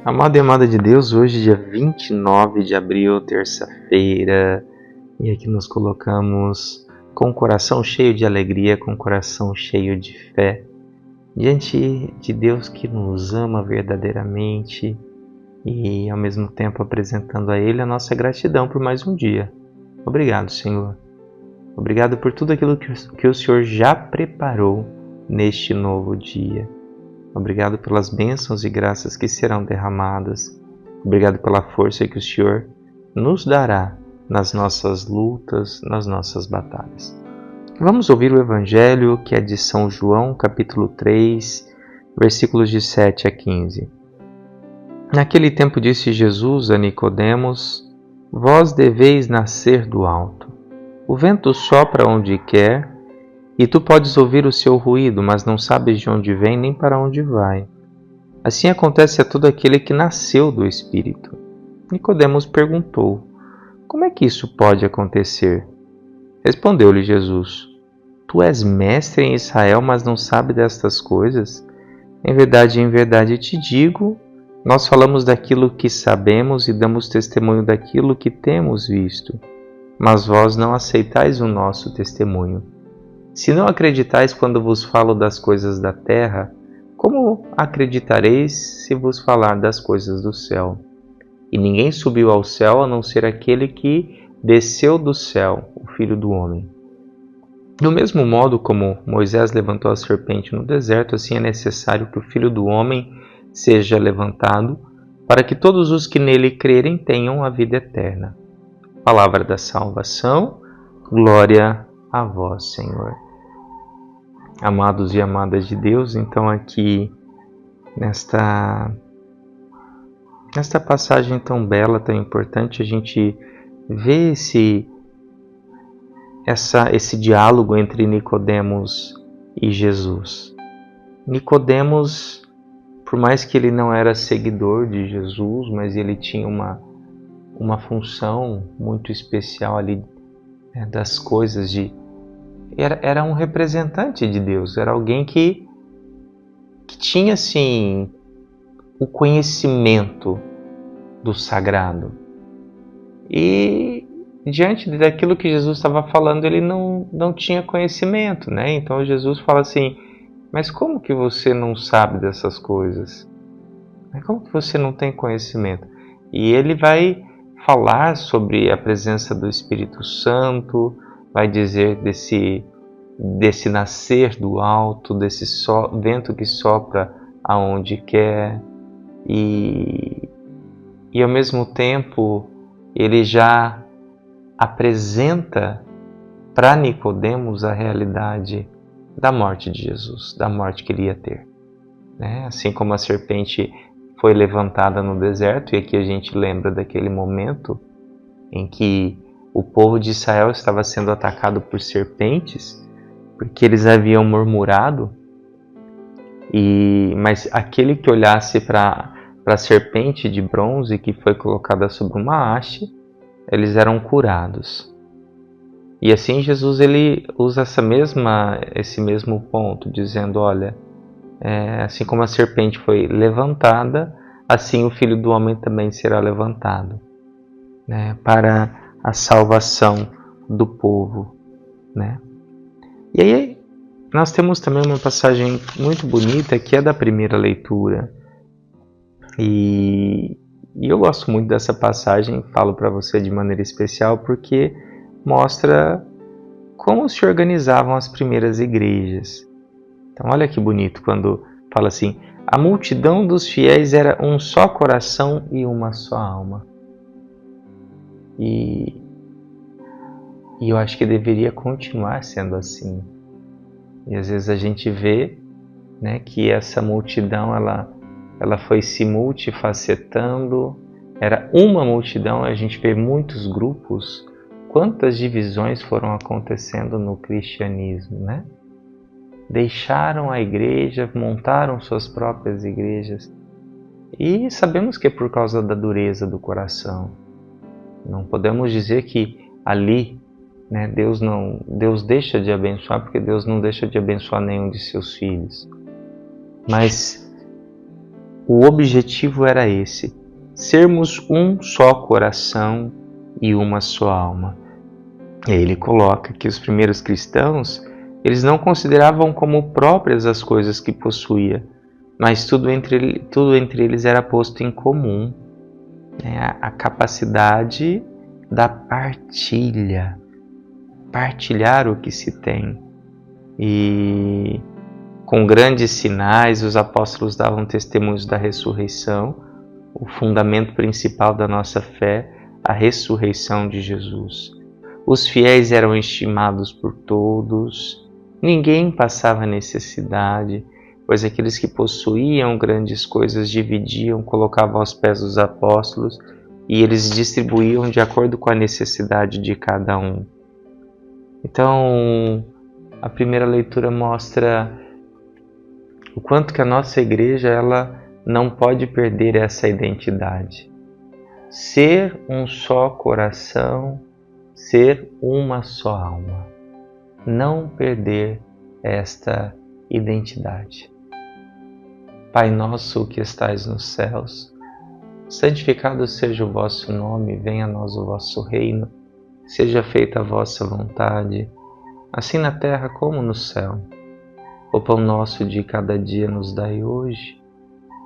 Amado e amada de Deus, hoje dia 29 de abril, terça-feira, e aqui nos colocamos com o coração cheio de alegria, com o coração cheio de fé, diante de Deus que nos ama verdadeiramente e ao mesmo tempo apresentando a Ele a nossa gratidão por mais um dia. Obrigado, Senhor. Obrigado por tudo aquilo que o Senhor já preparou neste novo dia. Obrigado pelas bênçãos e graças que serão derramadas. Obrigado pela força que o Senhor nos dará nas nossas lutas, nas nossas batalhas. Vamos ouvir o Evangelho que é de São João, capítulo 3, versículos de 7 a 15. Naquele tempo disse Jesus a Nicodemos: Vós deveis nascer do alto. O vento sopra onde quer, e tu podes ouvir o seu ruído, mas não sabes de onde vem nem para onde vai. Assim acontece a todo aquele que nasceu do Espírito. Nicodemos perguntou: Como é que isso pode acontecer? Respondeu-lhe Jesus: Tu és mestre em Israel, mas não sabes destas coisas? Em verdade te digo, nós falamos daquilo que sabemos e damos testemunho daquilo que temos visto, mas vós não aceitais o nosso testemunho. Se não acreditais quando vos falo das coisas da terra, como acreditareis se vos falar das coisas do céu? E ninguém subiu ao céu a não ser aquele que desceu do céu, o Filho do Homem. Do mesmo modo como Moisés levantou a serpente no deserto, assim é necessário que o Filho do Homem seja levantado, para que todos os que nele crerem tenham a vida eterna. Palavra da salvação, glória a vós, Senhor. Amados e amadas de Deus, então aqui nesta passagem tão bela, tão importante, a gente vê esse diálogo entre Nicodemos e Jesus. Nicodemos, por mais que ele não era seguidor de Jesus, mas ele tinha uma função muito especial ali, das coisas de... Era um representante de Deus, era alguém que tinha assim o conhecimento do sagrado. E diante daquilo que Jesus estava falando, ele não tinha conhecimento, né? Então Jesus fala assim: mas como que você não sabe dessas coisas? Como que você não tem conhecimento? E ele vai falar sobre a presença do Espírito Santo, vai dizer desse nascer do alto, desse vento que sopra aonde quer, e ao mesmo tempo ele já apresenta para Nicodemos a realidade da morte de Jesus, da morte que ele ia ter, né? Assim como a serpente foi levantada no deserto, e aqui a gente lembra daquele momento em que o povo de Israel estava sendo atacado por serpentes, porque eles haviam murmurado, mas aquele que olhasse para a serpente de bronze que foi colocada sobre uma haste, eles eram curados. E assim Jesus ele usa esse mesmo ponto, dizendo: olha, assim como a serpente foi levantada, assim o Filho do Homem também será levantado, né, para a salvação do povo, né? E aí nós temos também uma passagem muito bonita que é da primeira leitura, e eu gosto muito dessa passagem, falo para você de maneira especial porque mostra como se organizavam as primeiras igrejas. Então olha que bonito quando fala assim: a multidão dos fiéis era um só coração e uma só alma. E eu acho que deveria continuar sendo assim. E às vezes a gente vê, né, que essa multidão ela foi se multifacetando, era uma multidão, a gente vê muitos grupos. Quantas divisões foram acontecendo no cristianismo, né? Deixaram a igreja, montaram suas próprias igrejas. E sabemos que é por causa da dureza do coração. Não podemos dizer que ali, né, Deus deixa de abençoar, porque Deus não deixa de abençoar nenhum de seus filhos. Mas o objetivo era esse: sermos um só coração e uma só alma. E aí ele coloca que os primeiros cristãos, eles não consideravam como próprias as coisas que possuía, mas tudo entre eles era posto em comum, né? A capacidade da partilha, partilhar o que se tem. E com grandes sinais, os apóstolos davam testemunhos da ressurreição, o fundamento principal da nossa fé, a ressurreição de Jesus. Os fiéis eram estimados por todos, ninguém passava necessidade, pois aqueles que possuíam grandes coisas dividiam, colocavam aos pés dos apóstolos e eles distribuíam de acordo com a necessidade de cada um. Então, a primeira leitura mostra o quanto que a nossa igreja ela não pode perder essa identidade. Ser um só coração, ser uma só alma. Não perder esta identidade. Pai nosso que estais nos céus, santificado seja o vosso nome, venha a nós o vosso reino, seja feita a vossa vontade, assim na terra como no céu. O pão nosso de cada dia nos dai hoje,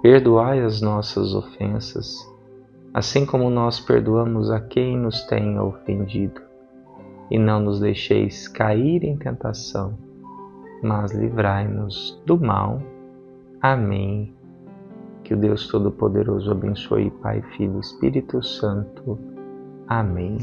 perdoai as nossas ofensas, assim como nós perdoamos a quem nos tem ofendido. E não nos deixeis cair em tentação, mas livrai-nos do mal. Amém. Que o Deus Todo-Poderoso abençoe Pai, Filho e Espírito Santo. Amém.